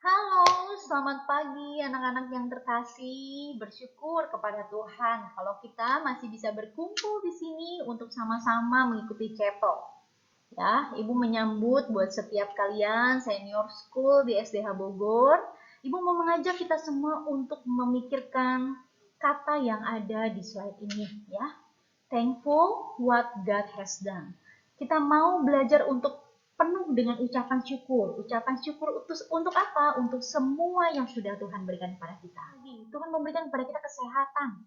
Halo, selamat pagi anak-anak yang terkasih. Bersyukur kepada Tuhan kalau kita masih bisa berkumpul di sini untuk sama-sama mengikuti chapel. Ya, Ibu menyambut buat setiap kalian senior school di SDH Bogor. Ibu mau mengajak kita semua untuk memikirkan kata yang ada di slide ini, ya. Thankful what God has done. Kita mau belajar untuk penuh dengan ucapan syukur. Ucapan syukur untuk apa? Untuk semua yang sudah Tuhan berikan kepada kita. Tuhan memberikan kepada kita kesehatan.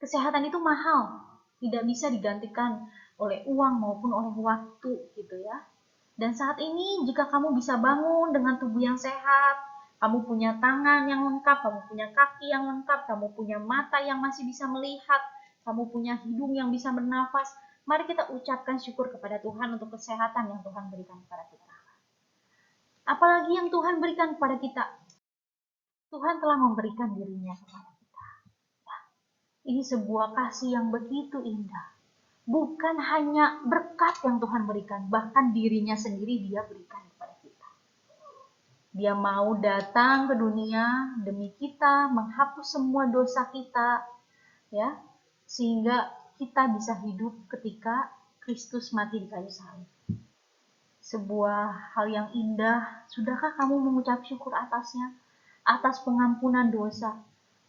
Kesehatan itu mahal, tidak bisa digantikan oleh uang maupun oleh waktu, gitu ya. Dan saat ini jika kamu bisa bangun dengan tubuh yang sehat, kamu punya tangan yang lengkap, kamu punya kaki yang lengkap, kamu punya mata yang masih bisa melihat, kamu punya hidung yang bisa bernafas, mari kita ucapkan syukur kepada Tuhan untuk kesehatan yang Tuhan berikan kepada kita. Apalagi yang Tuhan berikan kepada kita, Tuhan telah memberikan dirinya kepada kita. Ini sebuah kasih yang begitu indah. Bukan hanya berkat yang Tuhan berikan, bahkan dirinya sendiri Dia berikan kepada kita. Dia mau datang ke dunia demi kita, menghapus semua dosa kita, ya, sehingga kita bisa hidup ketika Kristus mati di kayu salib. Sebuah hal yang indah. Sudahkah kamu mengucap syukur atasnya? Atas pengampunan dosa,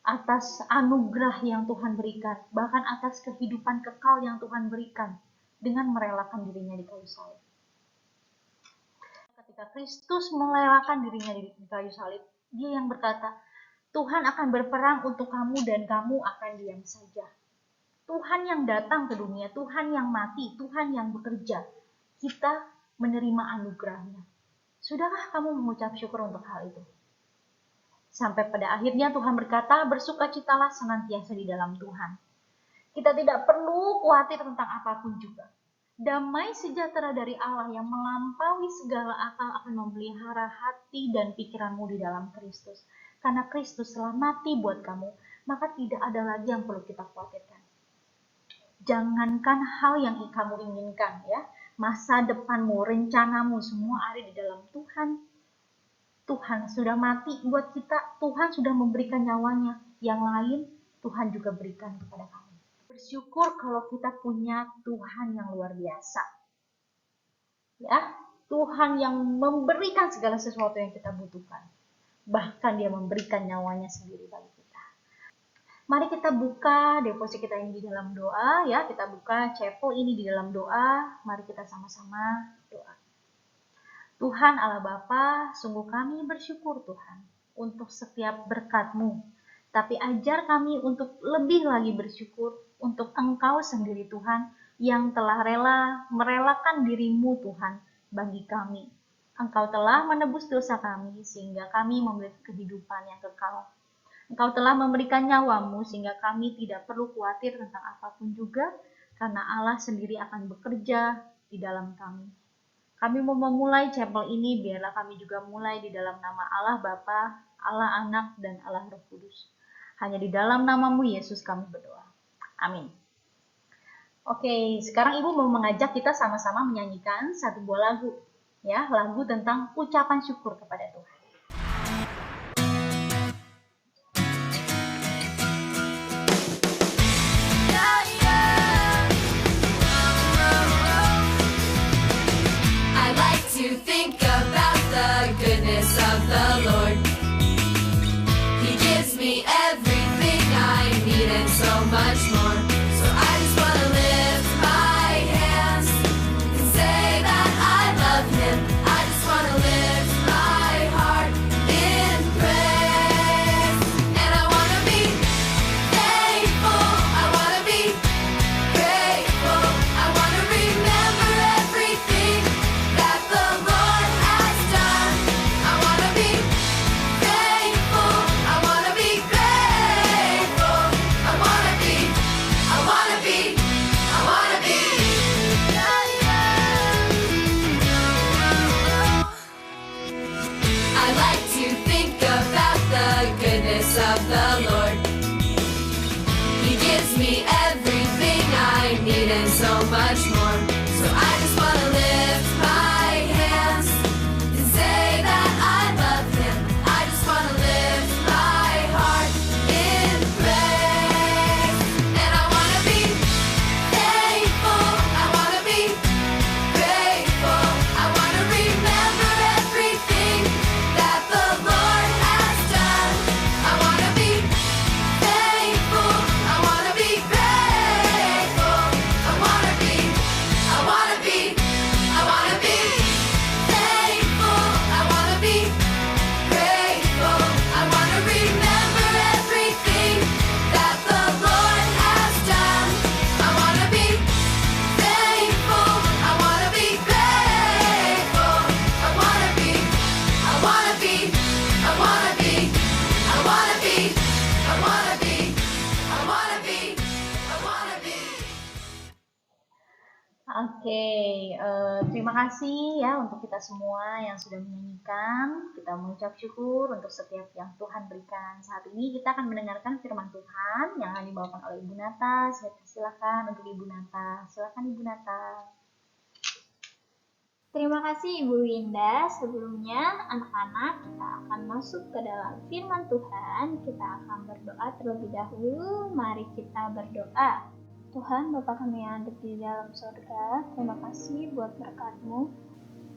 atas anugerah yang Tuhan berikan, bahkan atas kehidupan kekal yang Tuhan berikan dengan merelakan dirinya di kayu salib. Ketika Kristus merelakan dirinya di kayu salib, Dia yang berkata, Tuhan akan berperang untuk kamu dan kamu akan diam saja. Tuhan yang datang ke dunia, Tuhan yang mati, Tuhan yang bekerja. Kita menerima anugerahnya. Sudahkah kamu mengucap syukur untuk hal itu? Sampai pada akhirnya Tuhan berkata, bersukacitalah senantiasa di dalam Tuhan. Kita tidak perlu khawatir tentang apapun juga. Damai sejahtera dari Allah yang melampaui segala akal akan memelihara hati dan pikiranmu di dalam Kristus. Karena Kristus telah mati buat kamu, maka tidak ada lagi yang perlu kita khawatirkan. Jangankan hal yang kamu inginkan, ya, masa depanmu, rencanamu, semua ada di dalam Tuhan. Tuhan sudah mati buat kita, Tuhan sudah memberikan nyawanya. Yang lain Tuhan juga berikan kepada kami. Bersyukur kalau kita punya Tuhan yang luar biasa. Ya, Tuhan yang memberikan segala sesuatu yang kita butuhkan. Bahkan Dia memberikan nyawanya sendiri bagi kita. Mari kita buka devosi kita ini di dalam doa, ya. Kita buka chapel ini di dalam doa. Mari kita sama-sama doa. Tuhan Allah Bapa, sungguh kami bersyukur Tuhan untuk setiap berkat-Mu. Tapi ajar kami untuk lebih lagi bersyukur untuk Engkau sendiri Tuhan yang telah merelakan diri-Mu Tuhan bagi kami. Engkau telah menebus dosa kami sehingga kami memiliki kehidupan yang kekal. Engkau telah memberikan nyawa-Mu sehingga kami tidak perlu khawatir tentang apapun juga karena Allah sendiri akan bekerja di dalam kami. Kami mau memulai chapel ini, biarlah kami juga mulai di dalam nama Allah Bapa, Allah Anak, dan Allah Roh Kudus. Hanya di dalam nama-Mu Yesus kami berdoa. Amin. Oke, sekarang Ibu mau mengajak kita sama-sama menyanyikan satu buah lagu, ya, lagu tentang ucapan syukur kepada Tuhan. Of the Lord, He gives me everything I need and so much more. So I just want to lift my hands and say that I love Him. I just want to lift my heart in praise. And I want to be thankful. I want to be grateful. I want to remember everything that the Lord has done. I want to be thankful. I want to be grateful. I want to be. I want to be. I want to be. I like to think about the goodness of the Lord. He gives me everything I need and so much more. So I just want to lift my hands and say that I love Oke, terima kasih ya untuk kita semua yang sudah menyanyikan. Kita mengucap syukur untuk setiap yang Tuhan berikan. Saat ini kita akan mendengarkan firman Tuhan yang akan dibawakan oleh Ibu Nata. Saya silakan untuk Ibu Nata. Silakan Ibu Nata. Terima kasih Ibu Winda. Sebelumnya anak-anak kita akan masuk ke dalam firman Tuhan. Kita akan berdoa terlebih dahulu. Mari kita berdoa. Tuhan Bapa kami yang ada di dalam surga, terima kasih buat berkat-Mu.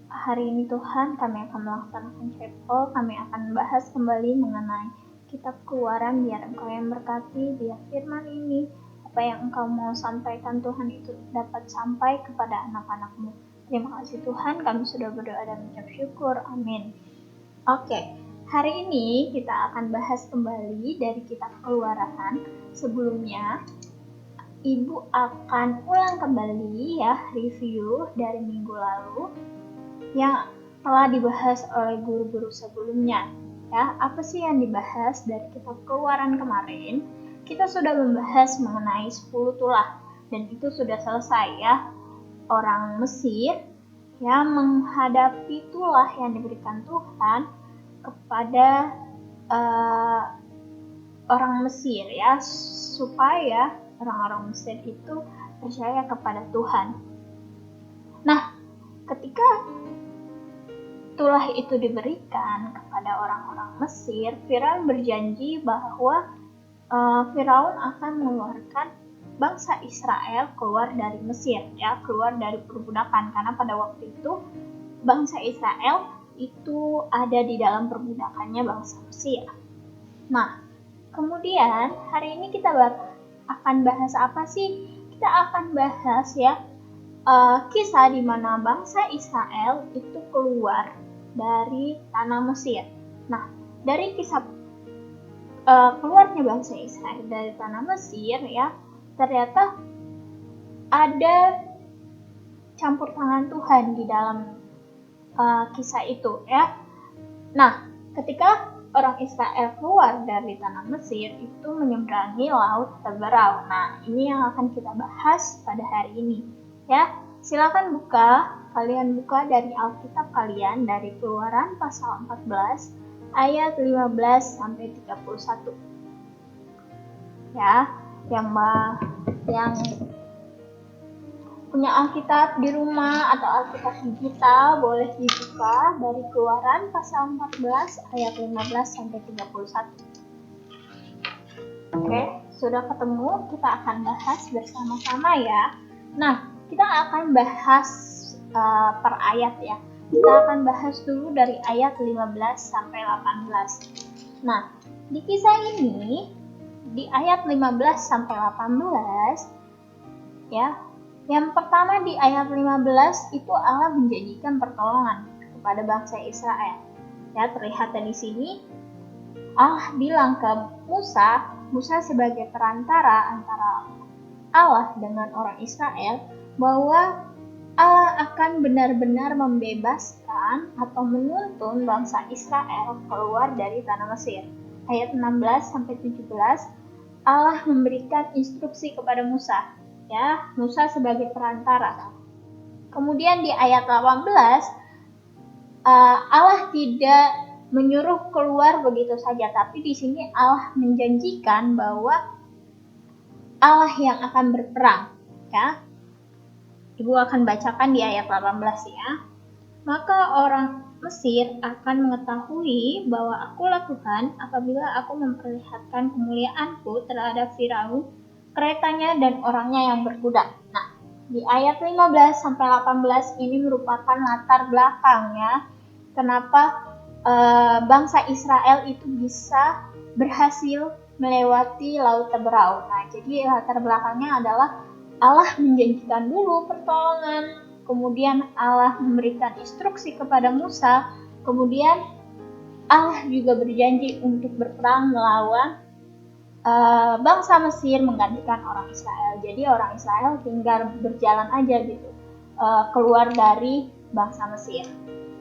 Hari ini Tuhan kami akan melaksanakan chapel, kami akan bahas kembali mengenai kitab Keluaran, biar Engkau yang berkati, biar firman ini, apa yang Engkau mau sampaikan Tuhan itu dapat sampai kepada anak-anak-Mu. Terima kasih Tuhan, kami sudah berdoa dan mengucap syukur, amin. Oke, hari ini kita akan bahas kembali dari kitab Keluaran. Sebelumnya, Ibu akan ulang kembali ya review dari minggu lalu yang telah dibahas oleh guru-guru sebelumnya. Ya, apa sih yang dibahas dari kitab Keluaran kemarin? Kita sudah membahas mengenai 10 tulah dan itu sudah selesai ya. Orang Mesir ya menghadapi tulah yang diberikan Tuhan kepada orang Mesir ya, supaya orang-orang Mesir itu percaya kepada Tuhan. Nah, ketika tulah itu diberikan kepada orang-orang Mesir, Firaun berjanji bahwa Firaun akan mengeluarkan bangsa Israel keluar dari Mesir, ya, keluar dari perbudakan, karena pada waktu itu bangsa Israel itu ada di dalam perbudakannya bangsa Mesir. Nah, kemudian hari ini kita akan bahas apa sih? Kita akan bahas ya kisah di mana bangsa Israel itu keluar dari tanah Mesir. Nah, dari kisah keluarnya bangsa Israel dari tanah Mesir ya, ternyata ada campur tangan Tuhan di dalam kisah itu ya. Nah, ketika orang Israel keluar dari tanah Mesir itu menyeberangi laut Teberau. Nah, ini yang akan kita bahas pada hari ini. Ya, silakan kalian buka dari Alkitab kalian dari Keluaran pasal 14 ayat 15 sampai 31. Ya, yang punya Alkitab di rumah atau Alkitab digital boleh dibuka dari Keluaran pasal 14 ayat 15 sampai 31. Oke, sudah ketemu? Kita akan bahas bersama-sama ya. Nah, kita akan bahas per ayat ya. Kita akan bahas dulu dari ayat 15 sampai 18. Nah, di kisah ini di ayat 15 sampai 18 ya. Yang pertama di ayat 15 itu Allah menjanjikan pertolongan kepada bangsa Israel. Ya, terlihat di sini Allah bilang ke Musa sebagai perantara antara Allah dengan orang Israel, bahwa Allah akan benar-benar membebaskan atau menuntun bangsa Israel keluar dari tanah Mesir. Ayat 16 sampai 17 Allah memberikan instruksi kepada Musa. Ya, Musa sebagai perantara. Kemudian di ayat 18 Allah tidak menyuruh keluar begitu saja, tapi di sini Allah menjanjikan bahwa Allah yang akan berperang, ya. Ibu akan bacakan di ayat 18 ya. Maka orang Mesir akan mengetahui bahwa Akulah Tuhan apabila aku memperlihatkan kemuliaanku terhadap Firaun, keretanya dan orangnya yang berkuda. Nah, di ayat 15 sampai 18 ini merupakan latar belakang ya. Kenapa bangsa Israel itu bisa berhasil melewati Laut Teberau. Nah, jadi latar belakangnya adalah Allah menjanjikan dulu pertolongan, kemudian Allah memberikan instruksi kepada Musa, kemudian Allah juga berjanji untuk berperang melawan bangsa Mesir menggantikan orang Israel. Jadi orang Israel tinggal berjalan aja gitu keluar dari bangsa Mesir.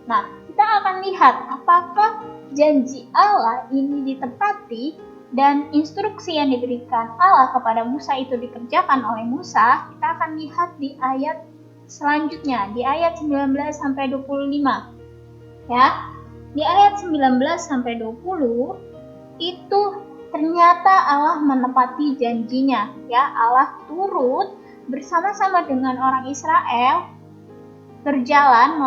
Nah, kita akan lihat apakah janji Allah ini ditepati dan instruksi yang diberikan Allah kepada Musa itu dikerjakan oleh Musa. Kita akan lihat di ayat selanjutnya di ayat 19 sampai 25. Ya. Di ayat 19 sampai 20 itu ternyata Allah menepati janjinya, ya. Allah turut bersama-sama dengan orang Israel berjalan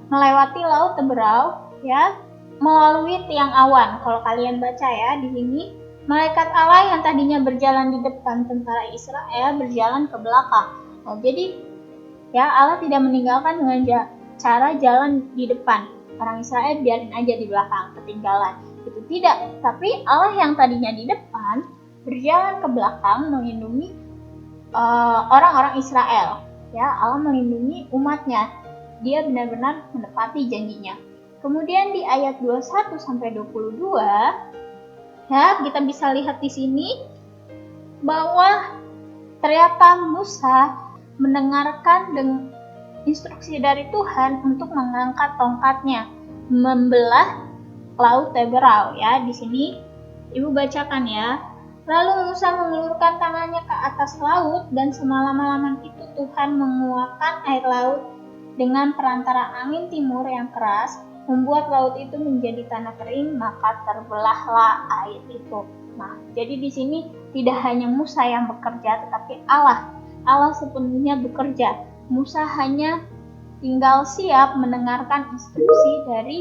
melewati laut Teberau, ya, melalui tiang awan. Kalau kalian baca ya di sini, malaikat Allah yang tadinya berjalan di depan tentara Israel berjalan ke belakang. Nah, jadi ya Allah tidak meninggalkan dengan cara jalan di depan. Orang Israel biarin aja di belakang, ketinggalan. Itu tidak, tapi Allah yang tadinya di depan berjalan ke belakang melindungi orang-orang Israel. Ya, Allah melindungi umatnya. Dia benar-benar menepati janjinya. Kemudian di ayat 21 sampai 22, ya, kita bisa lihat di sini bahwa ternyata Musa mendengarkan instruksi dari Tuhan untuk mengangkat tongkatnya, membelah laut Teberau, ya. Di sini Ibu bacakan ya. Lalu Musa mengulurkan tangannya ke atas laut, dan semalam-malaman itu Tuhan menguapkan air laut dengan perantara angin timur yang keras, membuat laut itu menjadi tanah kering, maka terbelahlah air itu. Nah, jadi di sini tidak hanya Musa yang bekerja, tetapi Allah sepenuhnya bekerja. Musa hanya tinggal siap mendengarkan instruksi dari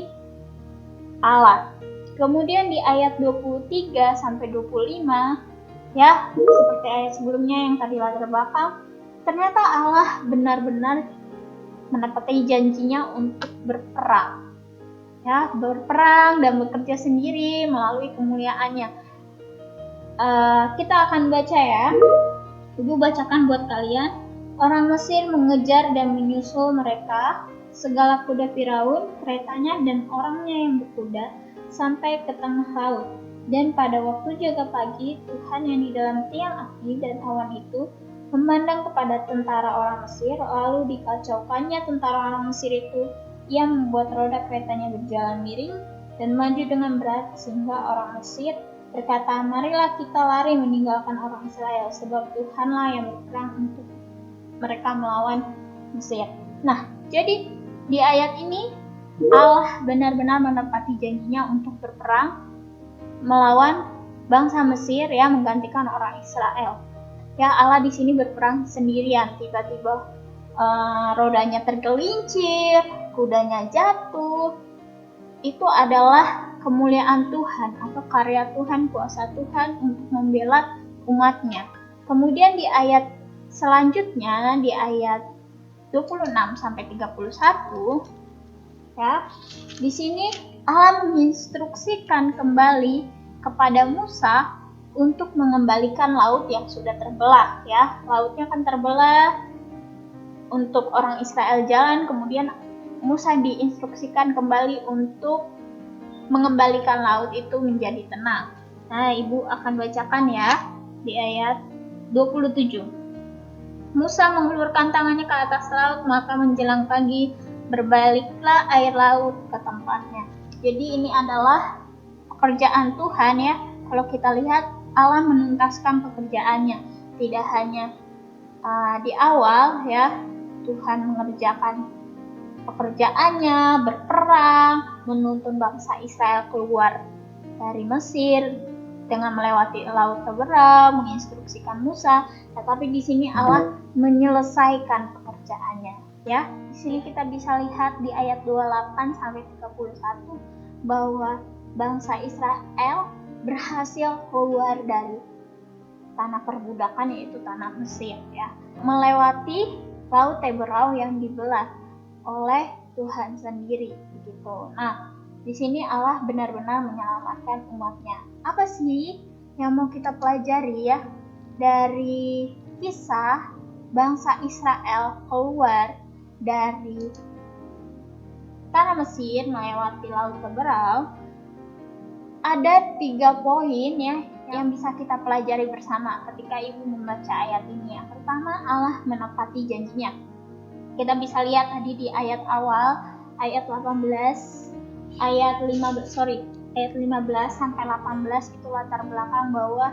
Allah. Kemudian di ayat 23 sampai 25, ya, seperti ayat sebelumnya yang tadi latar belakang, ternyata Allah benar-benar menepati janjinya untuk berperang. Ya, berperang dan bekerja sendiri melalui kemuliaannya. Kita akan baca ya. Ibu bacakan buat kalian. Orang Mesir mengejar dan menyusul mereka, segala kuda Firaun, keretanya dan orangnya yang berkuda, sampai ke tengah laut. Dan pada waktu jaga pagi, Tuhan yang di dalam tiang api dan awan itu memandang kepada tentara orang Mesir, lalu dikacaukannya tentara orang Mesir itu. Ia membuat roda keretanya berjalan miring dan maju dengan berat, sehingga orang Mesir berkata, marilah kita lari meninggalkan orang Israel, sebab Tuhanlah yang berperang untuk mereka melawan Mesir. Nah, jadi di ayat ini Allah benar-benar menepati janjinya untuk berperang melawan bangsa Mesir, ya, menggantikan orang Israel. Ya, Allah di sini berperang sendirian. Tiba-tiba rodanya tergelincir, kudanya jatuh. Itu adalah kemuliaan Tuhan atau karya Tuhan, kuasa Tuhan untuk membela umatnya. Kemudian di ayat selanjutnya, di ayat 26 sampai 31, ya. Di sini Allah menginstruksikan kembali kepada Musa untuk mengembalikan laut yang sudah terbelah, ya. Lautnya kan terbelah untuk orang Israel jalan, kemudian Musa diinstruksikan kembali untuk mengembalikan laut itu menjadi tenang. Nah, Ibu akan bacakan ya di ayat 27. Musa mengulurkan tangannya ke atas laut, maka menjelang pagi berbaliklah air laut ke tempatnya. Jadi ini adalah pekerjaan Tuhan, ya. Kalau kita lihat, Allah menuntaskan pekerjaannya. Tidak hanya di awal, ya, Tuhan mengerjakan pekerjaannya, berperang, menuntun bangsa Israel keluar dari Mesir dengan melewati laut Teberau, menginstruksikan Musa, tetapi di sini Allah menyelesaikan pekerjaannya, ya. Di sini kita bisa lihat di ayat 28 sampai 31 bahwa bangsa Israel berhasil keluar dari tanah perbudakan, yaitu tanah Mesir, ya, melewati laut Teberau yang dibelah oleh Tuhan sendiri, begitu. Nah, di sini Allah benar-benar menyelamatkan umatnya. Apa sih yang mau kita pelajari, ya, dari kisah bangsa Israel keluar dari tanah Mesir melewati laut Teberau? Ada 3 poin, ya, yang bisa kita pelajari bersama ketika Ibu membaca ayat ini. Yang pertama, Allah menepati janjinya. Kita bisa lihat tadi di ayat awal, ayat 15 sampai 18 itu latar belakang bahwa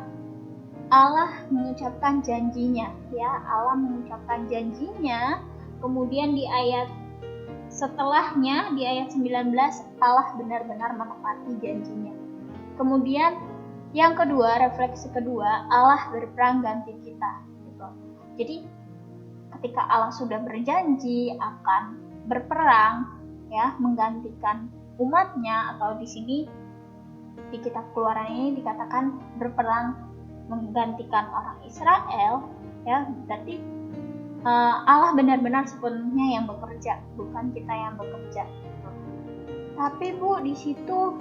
Allah mengucapkan janjinya, ya. Allah mengucapkan janjinya Kemudian di ayat setelahnya, di ayat 19, Allah benar-benar menepati janjinya. Kemudian yang kedua, refleksi kedua, Allah berperang ganti kita. Gitu. Jadi ketika Allah sudah berjanji akan berperang, ya, menggantikan umatnya, atau di sini di kitab Keluaran ini dikatakan berperang menggantikan orang Israel, ya, berarti Allah benar-benar sepenuhnya yang bekerja, bukan kita yang bekerja. Tapi Bu, di situ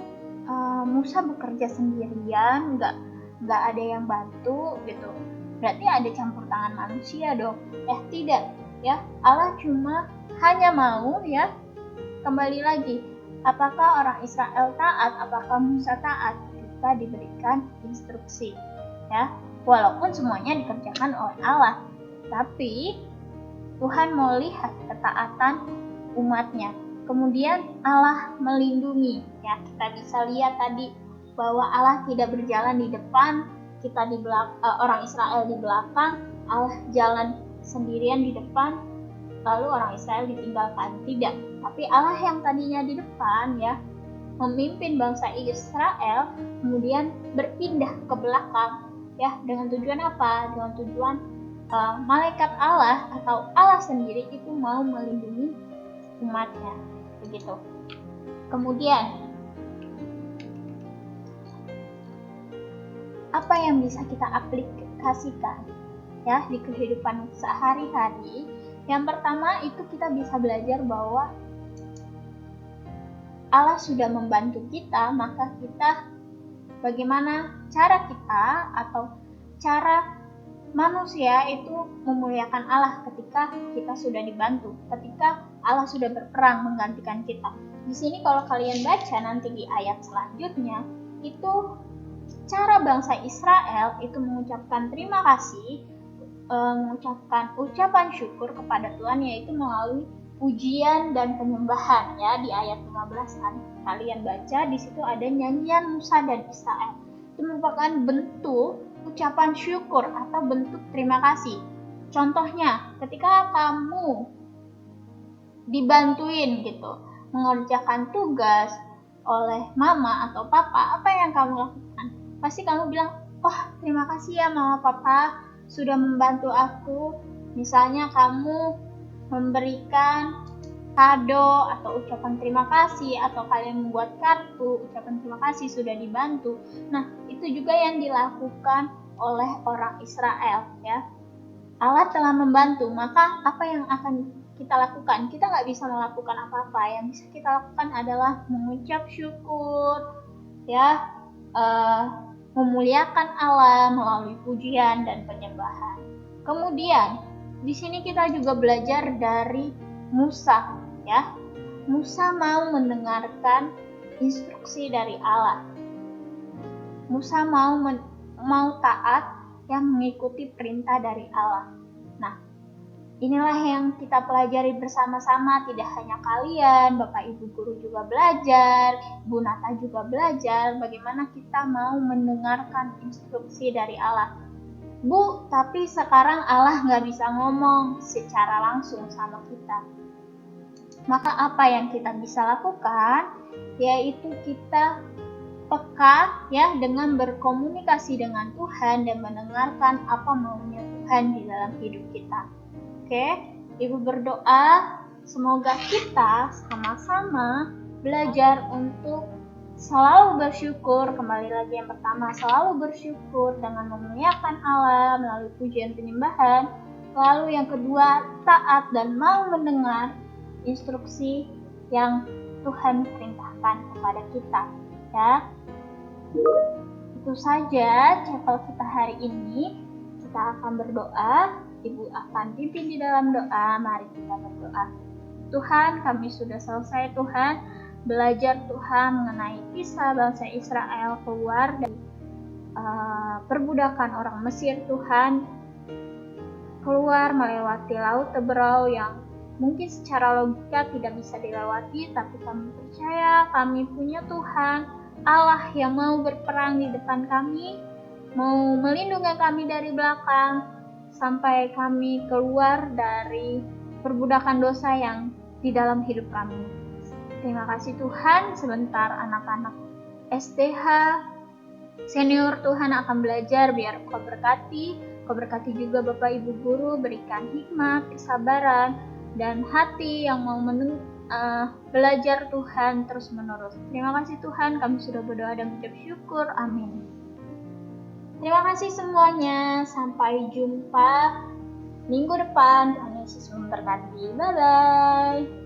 Musa bekerja sendirian, nggak ada yang bantu gitu. Berarti ada campur tangan manusia dong? Tidak, ya. Allah cuma hanya mau, ya, kembali lagi, apakah orang Israel taat, apakah Musa taat ketika diberikan instruksi, ya. Walaupun semuanya dikerjakan oleh Allah, tapi Tuhan mau lihat ketaatan umatnya. Kemudian Allah melindungi, ya. Kita bisa lihat tadi bahwa Allah tidak berjalan di depan, kita di belakang, orang Israel di belakang, Allah jalan sendirian di depan, lalu orang Israel ditinggalkan. Tidak, tapi Allah yang tadinya di depan, ya, memimpin bangsa Israel, kemudian berpindah ke belakang, ya, dengan tujuan apa? Dengan tujuan malaikat Allah atau Allah sendiri itu mau melindungi umatnya, begitu. Kemudian apa yang bisa kita aplikasikan, ya, di kehidupan sehari-hari? Yang pertama itu kita bisa belajar bahwa Allah sudah membantu kita, maka kita bagaimana cara kita atau cara manusia itu memuliakan Allah ketika kita sudah dibantu, ketika Allah sudah berperang menggantikan kita. Di sini kalau kalian baca nanti di ayat selanjutnya, itu cara bangsa Israel itu mengucapkan terima kasih, mengucapkan ucapan syukur kepada Tuhan, yaitu melalui pujian dan penyembahan, ya. Di ayat 15-an kalian baca, di situ ada nyanyian Musa dan Israel. Itu merupakan bentuk ucapan syukur atau bentuk terima kasih. Contohnya, ketika kamu dibantuin gitu, mengerjakan tugas oleh mama atau papa, apa yang kamu lakukan? Pasti kamu bilang, terima kasih ya mama papa sudah membantu aku. Misalnya kamu memberikan kado atau ucapan terima kasih, atau kalian membuat kartu ucapan terima kasih sudah dibantu. Nah, itu juga yang dilakukan oleh orang Israel, ya. Allah telah membantu, maka apa yang akan kita lakukan? Kita nggak bisa melakukan apa-apa. Yang bisa kita lakukan adalah mengucap syukur, ya, memuliakan Allah melalui pujian dan penyembahan. Kemudian di sini kita juga belajar dari Musa, ya. Musa mau mendengarkan instruksi dari Allah. Musa mau taat, yang mengikuti perintah dari Allah. Nah, inilah yang kita pelajari bersama-sama, tidak hanya kalian, Bapak Ibu guru juga belajar, Bu Nata juga belajar, bagaimana kita mau mendengarkan instruksi dari Allah. Bu, tapi sekarang Allah nggak bisa ngomong secara langsung sama kita. Maka apa yang kita bisa lakukan? Yaitu kita peka, ya, dengan berkomunikasi dengan Tuhan dan mendengarkan apa maunya Tuhan di dalam hidup kita. Oke, Ibu berdoa semoga kita sama-sama belajar untuk selalu bersyukur. Kembali lagi, yang pertama, selalu bersyukur dengan memuliakan Allah melalui pujian penyembahan. Lalu yang kedua, taat dan mau mendengar instruksi yang Tuhan perintahkan kepada kita, ya. Itu saja chapel kita hari ini. Kita akan berdoa. Ibu akan pimpin di dalam doa. Mari kita berdoa. Tuhan, kami sudah selesai, Tuhan, belajar, Tuhan, mengenai kisah bangsa Israel keluar dari perbudakan orang Mesir, Tuhan, keluar melewati laut Teberau yang mungkin secara logika tidak bisa dilewati, tapi kami percaya kami punya Tuhan Allah yang mau berperang di depan kami, mau melindungi kami dari belakang, sampai kami keluar dari perbudakan dosa yang di dalam hidup kami. Terima kasih Tuhan, sebentar anak-anak STH senior Tuhan akan belajar, biar Kau berkati juga Bapak Ibu Guru, berikan hikmat, kesabaran, dan hati yang mau belajar Tuhan terus menerus. Terima kasih Tuhan, kami sudah berdoa dan mengucap syukur, amin. Terima kasih semuanya, sampai jumpa minggu depan. Tuhan Yesus memberkati, bye-bye.